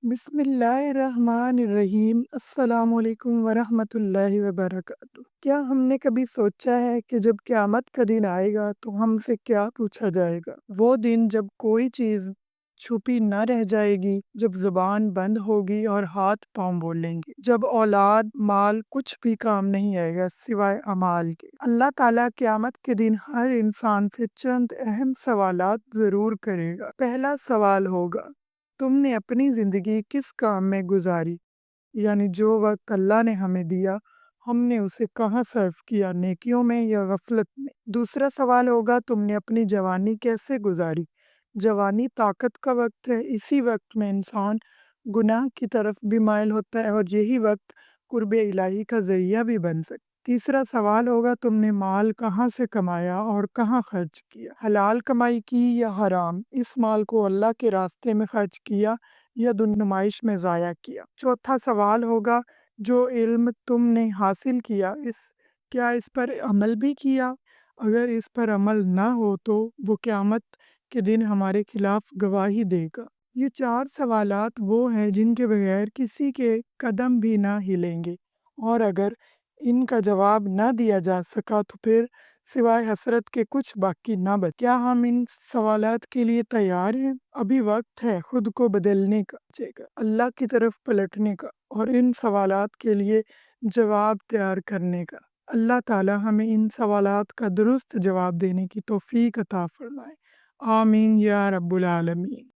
بسم اللہ الرحمن الرحیم۔ السلام علیکم ورحمۃ اللہ وبرکاتہ۔ کیا ہم نے کبھی سوچا ہے کہ جب قیامت کا دن آئے گا تو ہم سے کیا پوچھا جائے گا؟ وہ دن جب کوئی چیز چھپی نہ رہ جائے گی، جب زبان بند ہوگی اور ہاتھ پاؤں بولیں گے، جب اولاد مال کچھ بھی کام نہیں آئے گا سوائے اعمال کے۔ اللہ تعالیٰ قیامت کے دن ہر انسان سے چند اہم سوالات ضرور کرے گا۔ پہلا سوال ہوگا، تم نے اپنی زندگی کس کام میں گزاری؟ یعنی جو وقت اللہ نے ہمیں دیا، ہم نے اسے کہاں صرف کیا، نیکیوں میں یا غفلت میں؟ دوسرا سوال ہوگا، تم نے اپنی جوانی کیسے گزاری؟ جوانی طاقت کا وقت ہے، اسی وقت میں انسان گناہ کی طرف بھی مائل ہوتا ہے اور یہی وقت قرب الہی کا ذریعہ بھی بن سکتا ہے۔ تیسرا سوال ہوگا، تم نے مال کہاں سے کمایا اور کہاں خرچ کیا؟ حلال کمائی کی یا حرام؟ اس مال کو اللہ کے راستے میں خرچ کیا یا نمائش میں ضائع کیا؟ چوتھا سوال ہوگا، جو علم تم نے حاصل کیا کیا اس پر عمل بھی کیا؟ اگر اس پر عمل نہ ہو تو وہ قیامت کے دن ہمارے خلاف گواہی دے گا۔ یہ چار سوالات وہ ہیں جن کے بغیر کسی کے قدم بھی نہ ہلیں گے، اور اگر ان کا جواب نہ دیا جا سکا تو پھر سوائے حسرت کے کچھ باقی نہ بچے۔ کیا ہم ان سوالات کے لیے تیار ہیں؟ ابھی وقت ہے خود کو بدلنے کا، اللہ کی طرف پلٹنے کا اور ان سوالات کے لیے جواب تیار کرنے کا۔ اللہ تعالیٰ ہمیں ان سوالات کا درست جواب دینے کی توفیق عطا فرمائے۔ آمین یا رب العالمین۔